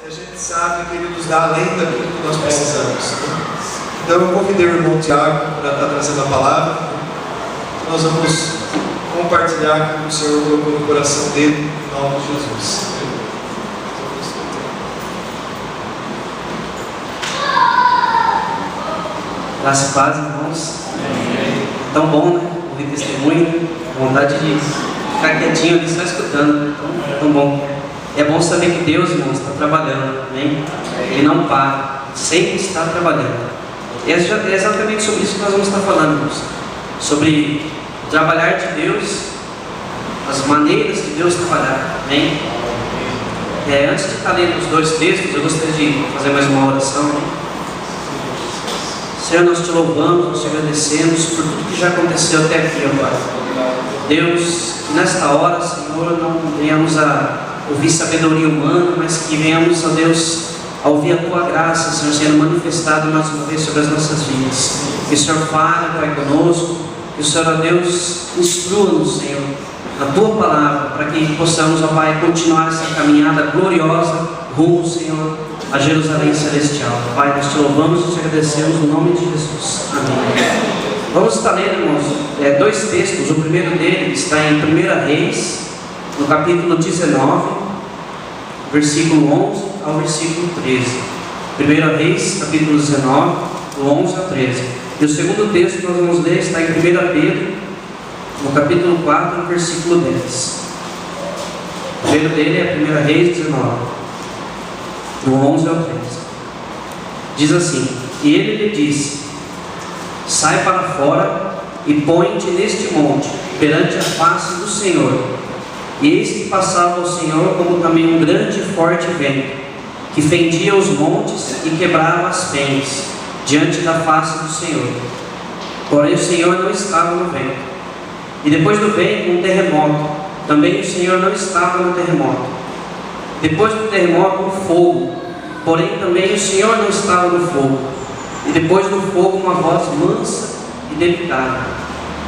E a gente sabe que Ele nos dá além daquilo que nós precisamos. Então eu convidei o irmão Tiago para estar trazendo a palavra. Nós vamos compartilhar aquilo que o Senhor colocou no coração dele, em nome de Jesus. Graças e paz, irmãos. Tão bom, né? Ouvir testemunho, vontade de ficar quietinho ali só escutando, né? Tão bom. É bom saber que Deus, irmãos, está trabalhando, amém? Ele não para, sempre está trabalhando. É exatamente sobre isso que nós vamos estar falando, irmãos. Sobre trabalhar de Deus, as maneiras de Deus trabalhar, amém? Antes de estar lendo os dois textos, eu gostaria de fazer mais uma oração. Senhor, nós te louvamos, nós te agradecemos por tudo que já aconteceu até aqui, ó Pai. Deus, que nesta hora, Senhor, não venhamos a ouvir sabedoria humana, mas que venhamos, ó Deus, a ouvir a Tua graça, Senhor, sendo manifestada mais uma vez sobre as nossas vidas. Que o Senhor fale, Pai, conosco, que o Senhor, ó Deus, instrua-nos, Senhor, na Tua palavra, para que possamos, ó Pai, continuar essa caminhada gloriosa rumo, Senhor, a Jerusalém Celestial. Pai, nós te louvamos e te agradecemos no nome de Jesus. Amém. Vamos estar lendo, irmãos, dois textos. O primeiro dele está em 1 Reis, no capítulo 19, versículo 11 ao versículo 13. 1 Reis, capítulo 19, do 11 ao 13. E o segundo texto que nós vamos ler está em 1 Pedro, no capítulo 4, no versículo 10. O primeiro dele é 1 Reis 19, do 11 ao 13. Diz assim: E ele lhe disse: Sai para fora e põe-te neste monte, perante a face do Senhor. E eis que passava o Senhor como também um grande e forte vento, que fendia os montes e quebrava as penhas, diante da face do Senhor. Porém o Senhor não estava no vento. E depois do vento, um terremoto. Também o Senhor não estava no terremoto. Depois do terremoto, um fogo. Porém também o Senhor não estava no fogo. E depois do fogo, uma voz mansa e delicada.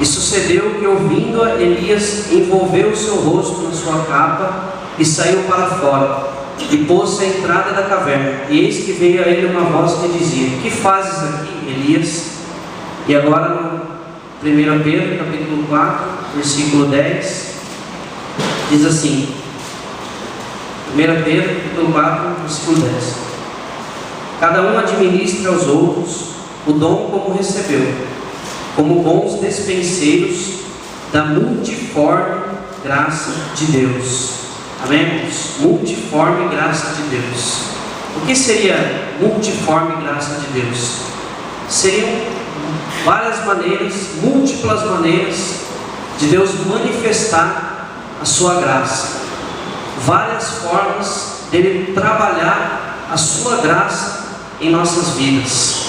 E sucedeu que, ouvindo-a, Elias envolveu o seu rosto na sua capa e saiu para fora, e pôs-se à entrada da caverna. E eis que veio a ele uma voz que dizia: Que fazes aqui, Elias? E agora no 1 Pedro, capítulo 4, versículo 10, diz assim: 1 Pedro, capítulo 4, versículo 10: Cada um administra aos outros o dom como recebeu, como bons despenseiros da multiforme graça de Deus. Amém, irmãos? Multiforme graça de Deus. O que seria multiforme graça de Deus? Seriam várias maneiras, múltiplas maneiras de Deus manifestar a sua graça. Várias formas dele trabalhar a sua graça em nossas vidas.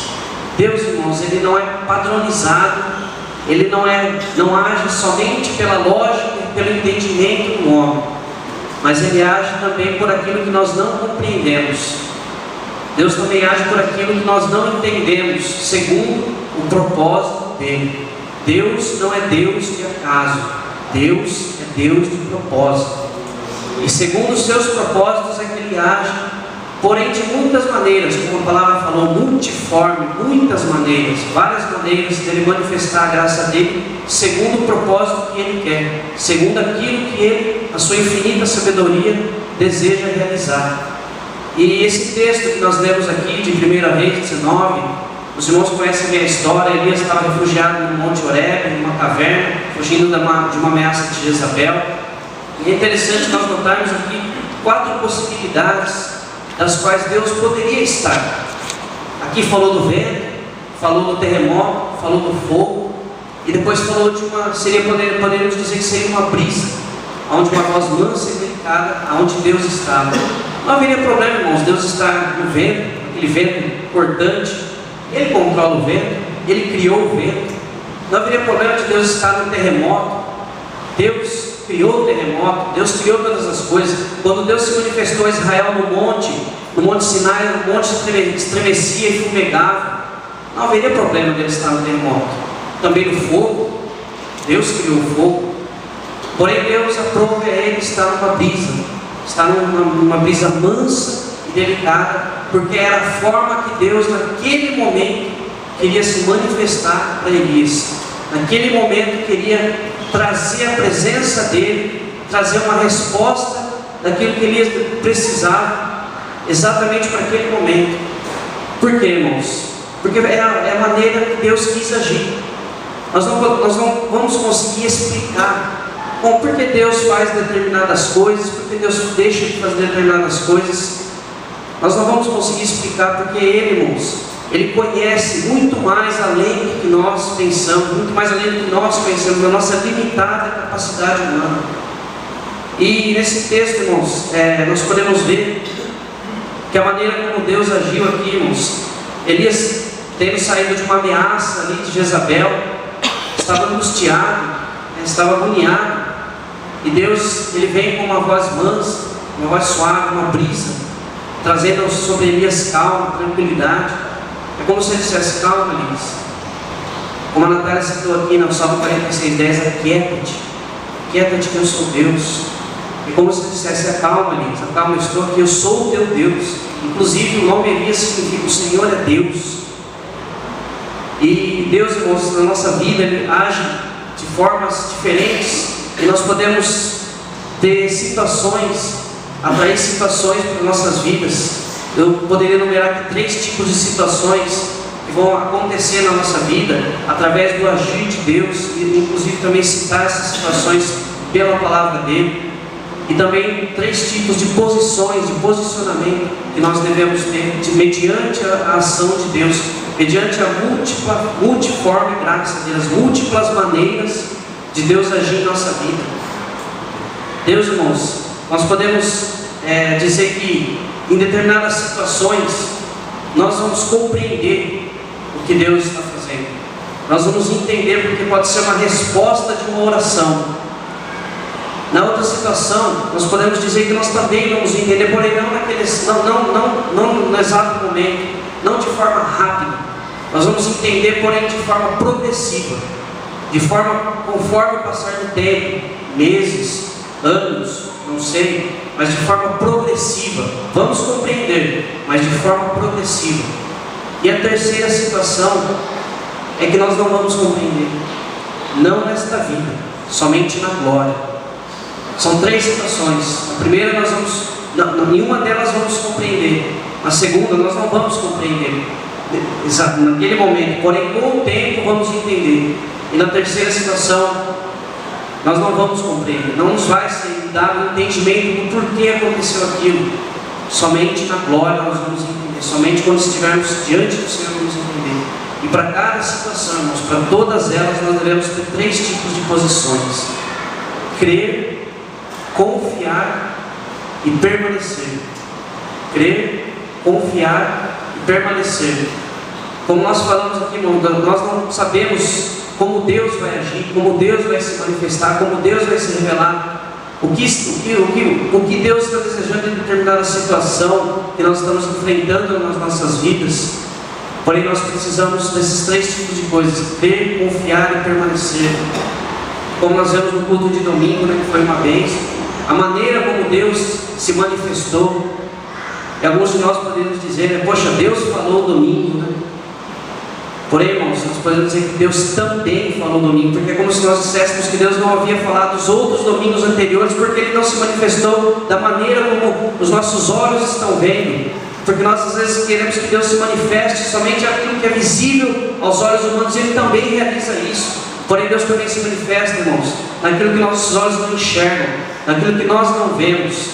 Deus, irmãos, ele não é padronizado, ele não age somente pela lógica e pelo entendimento do homem, mas ele age também por aquilo que nós não compreendemos. Deus também age por aquilo que nós não entendemos, segundo o propósito dele. Deus não é Deus de acaso, Deus é Deus de propósito. E segundo os seus propósitos é que ele age, porém de muitas maneiras, como a palavra falou, multiforme, muitas maneiras, várias maneiras dele manifestar a graça dele, segundo o propósito que ele quer, segundo aquilo que ele, a sua infinita sabedoria, deseja realizar. E esse texto que nós lemos aqui, de 1 Reis 19, os irmãos conhecem a minha história. Elias estava refugiado no Monte Horebe, numa caverna, fugindo de uma ameaça de Jezabel. E é interessante nós notarmos aqui 4 possibilidades das quais Deus poderia estar. Aqui falou do vento, falou do terremoto, falou do fogo, e depois falou de poderíamos dizer que seria uma brisa, onde uma voz mansa e delicada, aonde Deus estava. Não haveria problema, irmãos, Deus está no vento, aquele vento cortante, Ele controla o vento, Ele criou o vento. Não haveria problema de Deus estar no terremoto. Deus criou o terremoto, Deus criou todas as coisas. Quando Deus se manifestou a Israel no monte Sinai, o monte estremecia e fumegava. Não haveria problema dele estar no terremoto. Também no fogo, Deus criou o fogo. Porém Deus aprova a ele estar numa brisa, estar numa brisa mansa e delicada, porque era a forma que Deus naquele momento queria se manifestar para Elias. Naquele momento queria trazer a presença dele, trazer uma resposta daquilo que Elias precisava, exatamente para aquele momento. Por quê, irmãos? Porque é a maneira que Deus quis agir. Nós não vamos conseguir explicar por que Deus faz determinadas coisas, por que Deus deixa de fazer determinadas coisas. Nós não vamos conseguir explicar, porque Ele, irmãos, Ele conhece muito mais além do que nós pensamos, muito mais além do que nós conhecemos, da nossa limitada capacidade humana. E nesse texto, irmãos, nós podemos ver que a maneira como Deus agiu aqui, irmãos, Elias, tendo saído de uma ameaça ali de Jezabel, estava angustiado, estava agoniado, e Deus, Ele vem com uma voz mansa, uma voz suave, uma brisa, trazendo sobre Elias calma, tranquilidade. É como se Ele dissesse: calma, Elias. Como a Natália citou aqui no Salmo 46:10, aquieta-te, aquieta-te que eu sou Deus. É como se Ele dissesse: acalma, Elias, acalma, eu estou aqui, eu sou o teu Deus. Inclusive o nome Elias significa o Senhor é Deus. E Deus, irmãos, na nossa vida, Ele age de formas diferentes, e nós podemos ter situações, atrair situações para nossas vidas. Eu poderia enumerar aqui 3 tipos de situações que vão acontecer na nossa vida através do agir de Deus, e inclusive também citar essas situações pela palavra dele. E também 3 tipos de posições, de posicionamento que nós devemos ter mediante a ação de Deus, mediante a multiforme graça dele, as múltiplas maneiras de Deus agir em nossa vida. Deus, irmãos, nós podemos dizer que em determinadas situações nós vamos compreender o que Deus está fazendo. Nós vamos entender, porque pode ser uma resposta de uma oração. Na outra situação, nós podemos dizer que nós também vamos entender, porém não no exato momento, não de forma rápida. Nós vamos entender, porém, de forma progressiva, de forma conforme o passar do tempo, meses, anos, não sei, mas de forma progressiva. Vamos compreender, mas de forma progressiva. E a terceira situação é que nós não vamos compreender, não nesta vida, somente na glória. São 3 situações. A primeira nós vamos, nenhuma delas vamos compreender. A segunda nós não vamos compreender naquele momento, porém com o tempo vamos entender. E na terceira situação nós não vamos compreender, não nos vai ser dado um entendimento do porquê aconteceu aquilo. Somente na glória nós vamos entender, somente quando estivermos diante do Senhor vamos entender. E para cada situação, irmãos, para todas elas nós devemos ter 3 tipos de posições: crer, confiar e permanecer. Crer, confiar e permanecer. Como nós falamos aqui, irmão, nós não sabemos como Deus vai agir, como Deus vai se manifestar, como Deus vai se revelar, o que Deus está desejando em determinada situação que nós estamos enfrentando nas nossas vidas. Porém nós precisamos desses 3 tipos de coisas: crer, confiar e permanecer. Como nós vemos no culto de domingo, né, que foi uma bênção, a maneira como Deus se manifestou. E alguns de nós poderíamos dizer, né, poxa, Deus falou domingo, né? Porém, irmãos, nós podemos dizer que Deus também falou domingo, porque é como se nós disséssemos que Deus não havia falado os outros domingos anteriores, porque Ele não se manifestou da maneira como os nossos olhos estão vendo. Porque nós às vezes queremos que Deus se manifeste somente aquilo que é visível aos olhos humanos, e Ele também realiza isso. Porém Deus também se manifesta, irmãos, naquilo que nossos olhos não enxergam, naquilo que nós não vemos.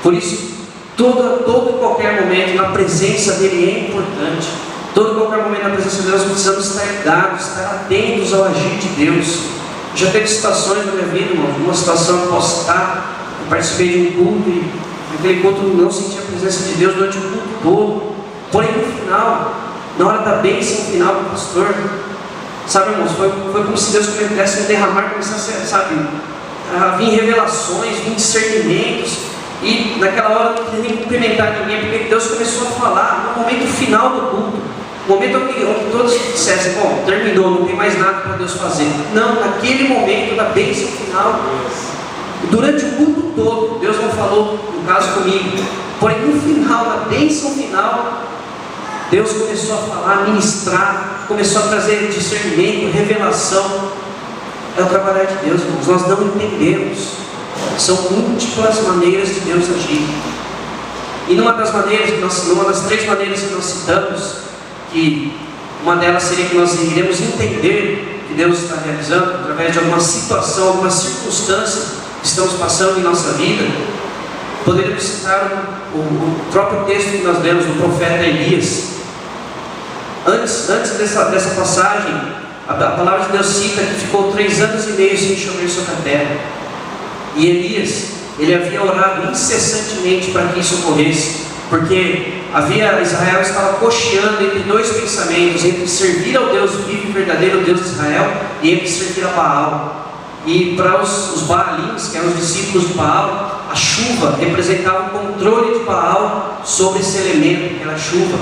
Por isso, todo e qualquer momento na presença dEle é importante. Todo e qualquer momento na presença de Deus precisamos estar ligados, estar atentos ao agir de Deus. Já teve situações na minha vida, irmão, uma situação que eu posso estar, eu participei de um culto e naquele culto não senti a presença de Deus durante o culto todo. Porém no final, na hora da bênção final do pastor, sabe, irmãos, foi como se Deus pudesse me derramar, começasse, sabe, a vir revelações, vir discernimentos. E naquela hora eu não queria nem cumprimentar ninguém, porque Deus começou a falar no momento final do culto, no momento onde todos dissessem, bom, terminou, não tem mais nada para Deus fazer. Não, naquele momento da bênção final, Durante o culto todo, Deus não falou, no caso comigo, porém no final, na bênção final, Deus começou a falar, ministrar, começou a trazer discernimento, revelação. É o trabalhar de Deus, irmãos. Nós não entendemos. São múltiplas maneiras de Deus agir. E numa das três maneiras que nós citamos, que uma delas seria que nós iremos entender que Deus está realizando através de alguma situação, alguma circunstância que estamos passando em nossa vida. Poderíamos citar o próprio texto que nós lemos do profeta Elias. Antes dessa passagem, a palavra de Deus cita que ficou 3 anos e meio sem chover sobre a terra. E Elias, ele havia orado incessantemente para que isso ocorresse, porque Israel estava cocheando entre 2 pensamentos, entre servir ao Deus vivo e verdadeiro Deus de Israel, e entre servir a Baal. E para os Baalins, que eram os discípulos de Baal, a chuva representava o controle de Baal sobre esse elemento, que era a chuva,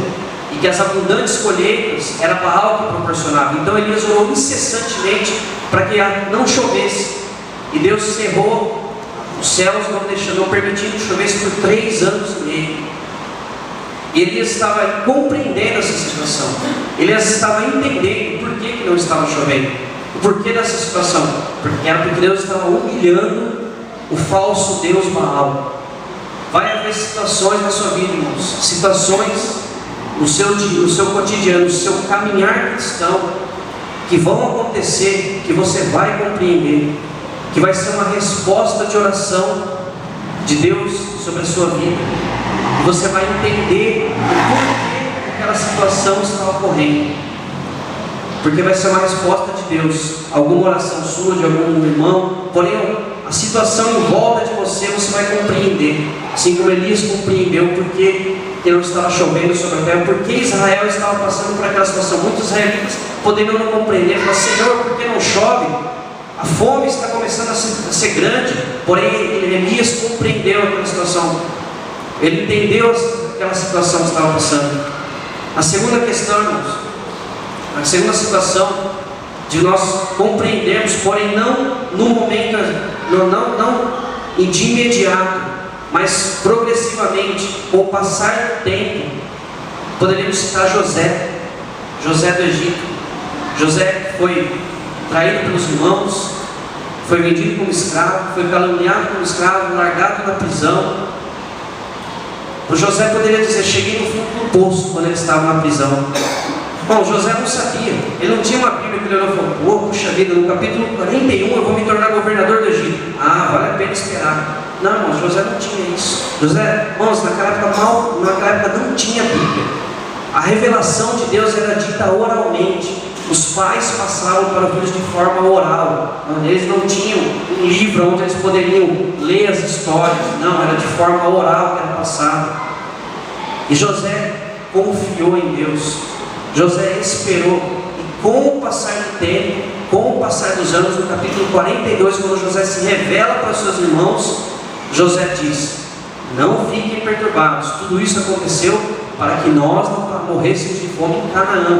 e que as abundantes colheitas era Baal que proporcionava. Então Elias orou incessantemente para que não chovesse, e Deus cerrou os céus, não permitindo que chovesse por 3 anos e meio. E Elias estava compreendendo essa situação, Elias estava entendendo por que não estava chovendo, o porquê dessa situação, porque Deus estava humilhando o falso Deus Baal. Vai haver situações na sua vida, irmãos, situações no seu cotidiano, no seu caminhar cristão, que vão acontecer, que você vai compreender, que vai ser uma resposta de oração de Deus sobre a sua vida, e você vai entender o porquê aquela situação está ocorrendo, porque vai ser uma resposta de Deus, alguma oração sua, de algum irmão, porém a situação em volta de você vai compreender, assim como Elias compreendeu porque não estava chovendo sobre a terra, porque Israel estava passando por aquela situação. Muitos israelitas poderiam não compreender, falar: Senhor, por que não chove? A fome está começando a ser grande. Porém Elias compreendeu aquela situação, ele entendeu aquela situação que estava passando. A segunda questão, irmãos, a segunda situação de nós compreendermos, porém não no momento, não de imediato, mas progressivamente, com o passar do tempo, poderíamos citar José do Egito. José foi traído pelos irmãos, foi vendido como escravo, foi caluniado como escravo, largado na prisão. O José poderia dizer: cheguei no fundo do poço quando ele estava na prisão. Bom, José não sabia, ele não tinha uma Bíblia que ele olhou e falou: puxa vida, no capítulo 41 eu vou me tornar governador do Egito. Vale a pena esperar. Não, irmãos, José não tinha isso. José, irmãos, naquela época não tinha Bíblia. A revelação de Deus era dita oralmente. Os pais passavam para os filhos de forma oral. Eles não tinham um livro onde eles poderiam ler as histórias. Não, era de forma oral que era passado. E José confiou em Deus. José esperou. E com o passar do tempo, com o passar dos anos, no capítulo 42, quando José se revela para os seus irmãos, José diz: não fiquem perturbados, tudo isso aconteceu para que nós não morrêssemos de fome em Canaã.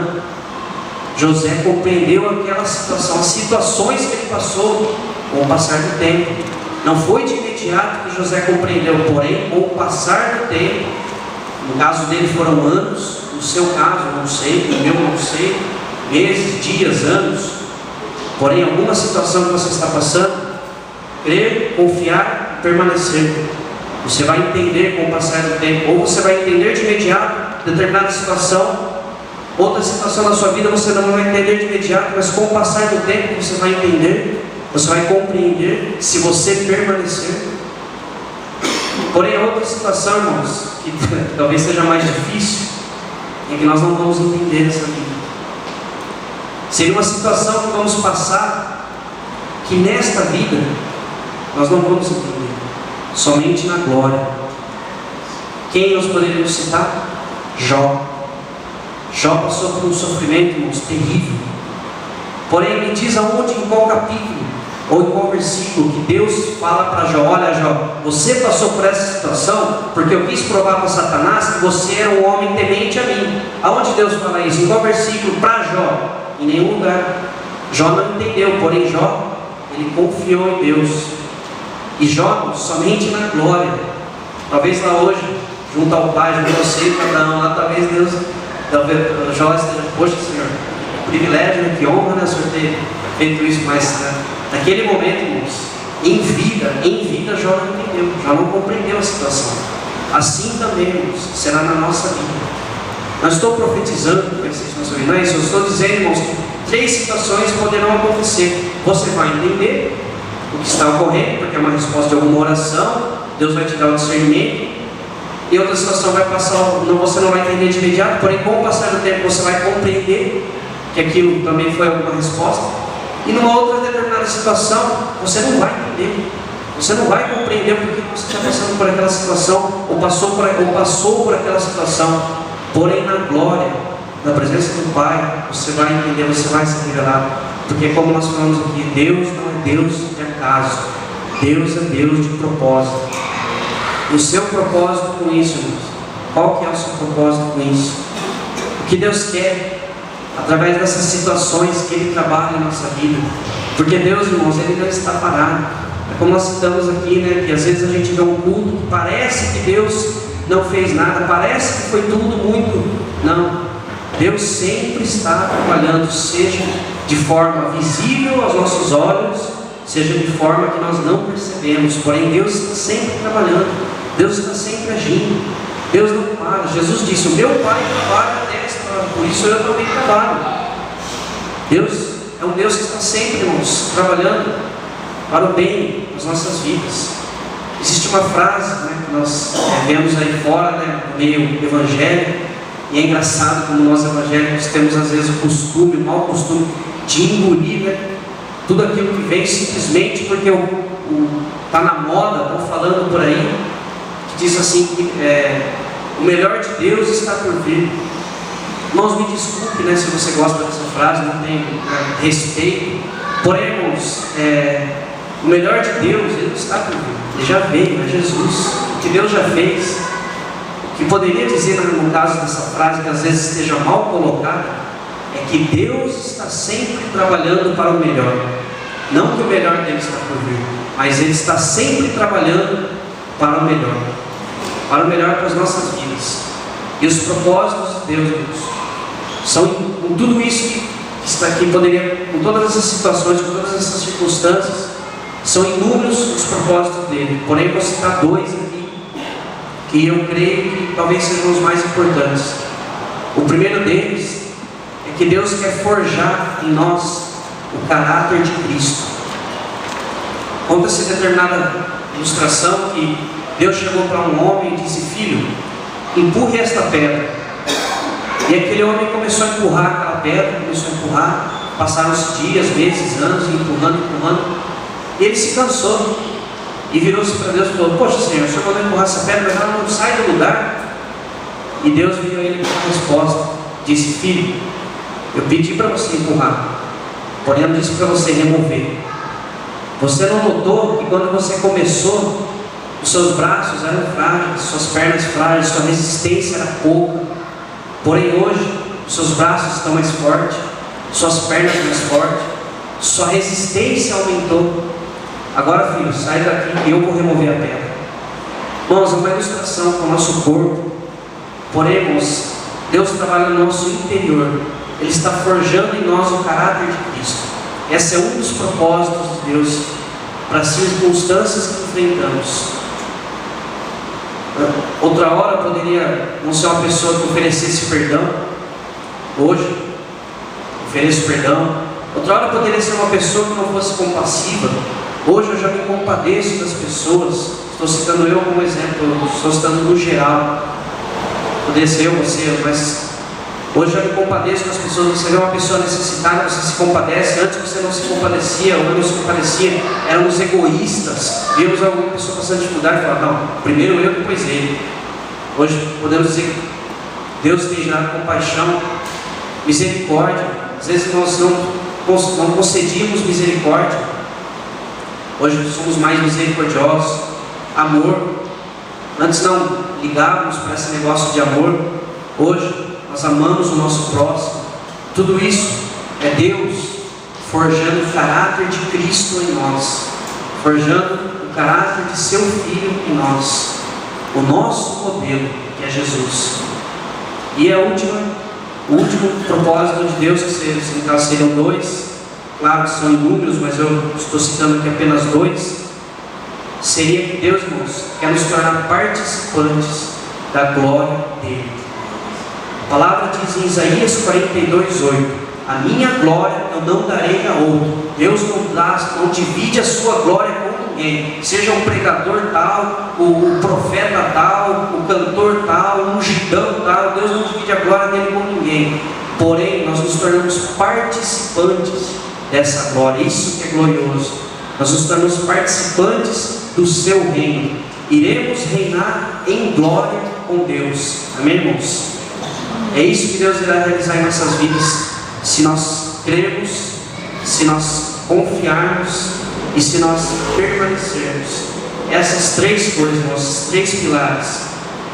José compreendeu aquela situação, as situações que ele passou com o passar do tempo. Não foi de imediato que José compreendeu, porém com o passar do tempo, no caso dele foram anos, no seu caso não sei, no meu não sei, meses, dias, anos, porém alguma situação que você está passando, crer, confiar, permanecer. Você vai entender com o passar do tempo, ou você vai entender de imediato determinada situação, outra situação na sua vida você não vai entender de imediato, mas com o passar do tempo você vai entender, você vai compreender, se você permanecer. Porém a outra situação, irmãos, que talvez seja mais difícil, é que nós não vamos entender essa vida. Seria uma situação que vamos passar, que nesta vida nós não vamos entender, somente na glória. Quem nós poderíamos citar? Jó. Jó passou por um sofrimento, irmãos, terrível. Porém me diz aonde, em qual capítulo ou em qual versículo que Deus fala para Jó: olha Jó, você passou por essa situação porque eu quis provar para Satanás que você era um homem temente a mim. Aonde Deus fala isso? Em qual versículo? Para Jó? Em nenhum lugar. Jó não entendeu, porém Jó, ele confiou em Deus. E Jó, somente na glória. Talvez lá hoje, junto ao Pai, junto ao Senhor, cada um lá, talvez Deus, Jó esteja, poxa Senhor, privilégio, né? Que honra, né, o Senhor ter feito isso, mas naquele momento, irmãos, em vida, Jó não entendeu, Jó não compreendeu a situação. Assim também, irmãos, será na nossa vida. Não estou profetizando, porque vocês não sabem, não é isso. Eu estou dizendo, irmãos, que 3 situações poderão acontecer. Você vai entender o que está ocorrendo, porque é uma resposta de alguma oração, Deus vai te dar o discernimento, e outra situação vai passar, você não vai entender de imediato, porém com o passar do tempo você vai compreender que aquilo também foi alguma resposta, e numa outra determinada situação você não vai entender, você não vai compreender o porquê você está passando por aquela situação, ou passou por aquela situação, porém na glória, na presença do Pai, você vai entender, você vai se revelar, porque como nós falamos aqui, Deus não é Deus de acaso, Deus é Deus de propósito. E o seu propósito com isso, irmãos, qual que é o seu propósito com isso? O que Deus quer, através dessas situações que Ele trabalha em nossa vida, porque Deus, irmãos, Ele não está parado. É como nós citamos aqui, né, que às vezes a gente vê um culto que parece que Deus não fez nada, parece que foi tudo muito, não. Deus sempre está trabalhando, seja de forma visível aos nossos olhos, seja de forma que nós não percebemos, porém Deus está sempre trabalhando, Deus está sempre agindo, Deus não para. Jesus disse, o meu Pai trabalha até esta hora, por isso eu também trabalho. Deus é um Deus que está sempre, irmãos, trabalhando para o bem das nossas vidas. Existe uma frase, né, que nós vemos aí fora, né, no meio evangélico, e é engraçado como nós evangélicos temos às vezes o costume, o mau costume de engolir, né, tudo aquilo que vem simplesmente porque está na moda, estão falando por aí, que diz assim, que o melhor de Deus está por vir. Irmãos, me desculpe, né, se você gosta dessa frase, não tem respeito, porém, irmãos, o melhor de Deus, Ele está por vir, Ele já veio, é Jesus, o que Deus já fez. O que poderia dizer no caso dessa frase, que às vezes esteja mal colocada, é que Deus está sempre trabalhando para o melhor. Não que o melhor dele está por vir, mas Ele está sempre trabalhando para o melhor para as nossas vidas. E os propósitos de Deus, são com tudo isso que está aqui, com todas essas situações, com todas essas circunstâncias, são inúmeros os propósitos dele. Porém, vou citar 2 aqui, que eu creio que talvez sejam os mais importantes. O primeiro deles é que Deus quer forjar em nós o caráter de Cristo. Conta-se determinada ilustração que Deus chegou para um homem e disse, filho, empurre esta pedra. E aquele homem começou a empurrar aquela pedra, passaram-se dias, meses, anos, empurrando, e ele se cansou, e virou-se para Deus e falou, poxa Senhor, o Senhor mandou empurrar essa pedra, mas ela não sai do lugar. E Deus veio a ele com a resposta, disse, filho, eu pedi para você empurrar, porém eu disse para você remover. Você não notou que quando você começou, os seus braços eram frágeis, suas pernas frágeis, sua resistência era pouca, porém hoje os seus braços estão mais fortes, suas pernas mais fortes, sua resistência aumentou. Agora, filho, sai daqui que eu vou remover a pedra. Irmãos, é uma ilustração com o nosso corpo. Porém, irmãos, Deus trabalha no nosso interior. Ele está forjando em nós o caráter de Cristo. Esse é um dos propósitos de Deus para as circunstâncias que enfrentamos. Outra hora poderia não ser uma pessoa que oferecesse perdão. Hoje, ofereço perdão. Outra hora poderia ser uma pessoa que não fosse compassiva. Hoje eu já me compadeço das pessoas. Estou citando eu como exemplo, estou citando no geral. Poderia ser eu, você, mas hoje eu me compadeço das pessoas. Você vê uma pessoa necessitada, você se compadece. Antes você não se compadecia, ou eu não se compadecia, éramos egoístas. Víamos alguma pessoa passando dificuldade e falava, não, primeiro eu, depois ele. Hoje podemos dizer que Deus tem gerado compaixão, misericórdia. Às vezes nós não concedíamos misericórdia. Hoje somos mais misericordiosos. Amor. Antes não ligávamos para esse negócio de amor. Hoje nós amamos o nosso próximo. Tudo isso é Deus forjando o caráter de Cristo em nós, forjando o caráter de seu Filho em nós, o nosso modelo, que é Jesus. E o último propósito de Deus, que no caso seriam dois, claro que são inúmeros, mas eu estou citando aqui apenas dois, seria que Deus, irmãos, quer nos tornar participantes da glória dele. A palavra diz em Isaías 42:8: a minha glória eu não darei a outro. Deus não divide a sua glória com ninguém, seja o pregador tal, o profeta tal, o cantor tal, o ungidão tal. Deus não divide a glória dele com ninguém. Porém, nós nos tornamos participantes dessa glória. Isso que é glorioso. Nós nos tornamos participantes do seu reino. Iremos reinar em glória com Deus. Amém, irmãos? É isso que Deus irá realizar em nossas vidas, se nós crermos, se nós confiarmos e se nós permanecermos. Essas três coisas, esses três pilares: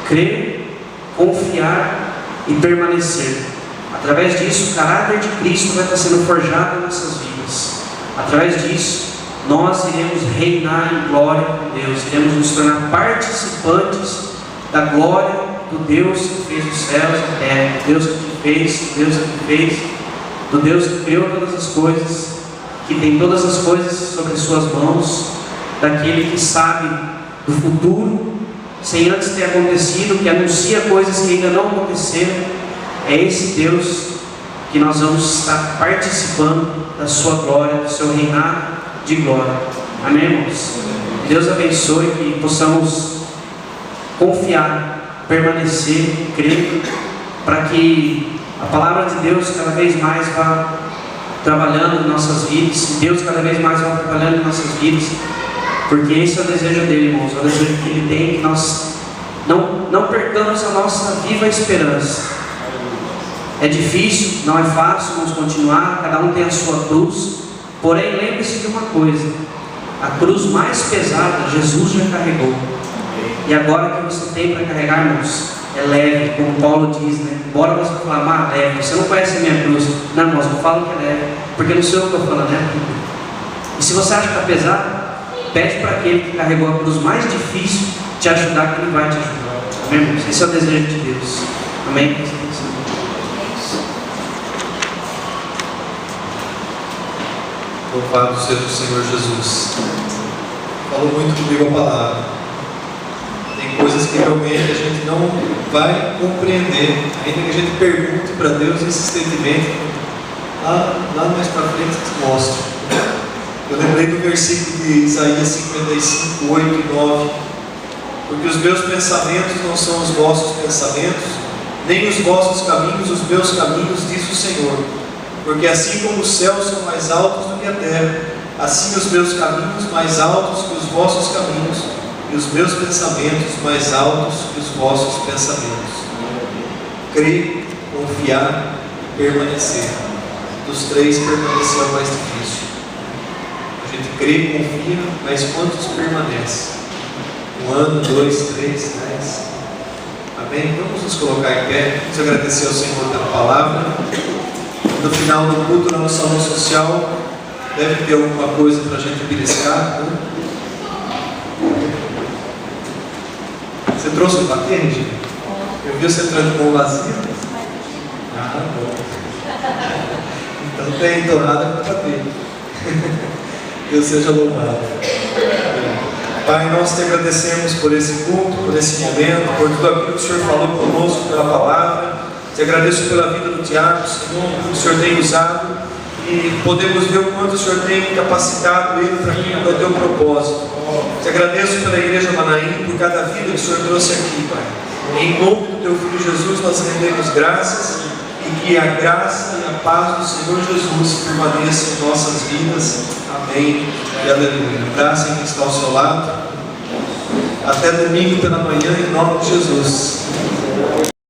crer, confiar e permanecer. Através disso, o caráter de Cristo vai estar sendo forjado em nossas vidas. Através disso, nós iremos reinar em glória com Deus, iremos nos tornar participantes da glória do Deus que fez os céus e a terra, do Deus que te fez, do Deus que te fez, do Deus que criou todas as coisas, que tem todas as coisas sobre suas mãos, daquele que sabe do futuro, sem antes ter acontecido, que anuncia coisas que ainda não aconteceram. É esse Deus que nós vamos estar participando da sua glória, do seu reinado de glória. Amém, irmãos? Deus abençoe, que possamos confiar, permanecer, crer, para que a palavra de Deus cada vez mais vá trabalhando em nossas vidas, e Deus cada vez mais vá trabalhando em nossas vidas, porque esse é o desejo dele, irmãos, é o desejo que ele tem, que nós não percamos a nossa viva esperança. É difícil, não é fácil, vamos continuar, cada um tem a sua cruz, porém lembre-se de uma coisa: a cruz mais pesada Jesus já carregou, e agora que você tem para carregar, irmãos, é leve, como Paulo diz, né? Embora você fale, leve, você não conhece a minha cruz. Não, irmãos, eu falo que é leve, porque não sou eu que estou falando, né? E se você acha que está pesado, pede para aquele que carregou a cruz mais difícil te ajudar, que ele vai te ajudar. Amém, irmãos? Esse é o desejo de Deus. Amém? Louvado seja o Senhor Jesus. Falou muito comigo a palavra. Tem coisas que realmente a gente não vai compreender, ainda que a gente pergunte para Deus insistentemente. Lá mais para frente te mostra. Eu lembrei do versículo de Isaías 55, 8 e 9. Porque os meus pensamentos não são os vossos pensamentos, nem os vossos caminhos os meus caminhos, diz o Senhor. Porque assim como os céus são mais altos do que a terra, assim os meus caminhos mais altos que os vossos caminhos, e os meus pensamentos mais altos que os vossos pensamentos. Crer, confiar, permanecer. Dos três, permanecer é o mais difícil. A gente crê, confia, mas quantos permanecem? 1 ano, 2, 3, 10. Amém? Vamos nos colocar em pé. Vamos agradecer ao Senhor pela palavra. No final do culto, no salão social, deve ter alguma coisa para a gente beliscar, né? Você trouxe o bater, Regina? Eu vi você entrando com o vazio. Ah, bom. Então tem tornada para bater. Deus seja louvado. Pai, nós te agradecemos por esse culto, por esse momento, por tudo aquilo que o Senhor falou conosco pela palavra. Te agradeço pela vida do Tiago, Senhor, que o Senhor tem usado, e podemos ver o quanto o Senhor tem capacitado ele para aquilo que é o teu propósito. Te agradeço pela Igreja Manaim, por cada vida que o Senhor trouxe aqui, Pai. Em nome do teu Filho Jesus, nós rendemos graças, e que a graça e a paz do Senhor Jesus permaneçam em nossas vidas. Amém e aleluia. Graça em quem está ao seu lado. Até domingo pela manhã, em nome de Jesus.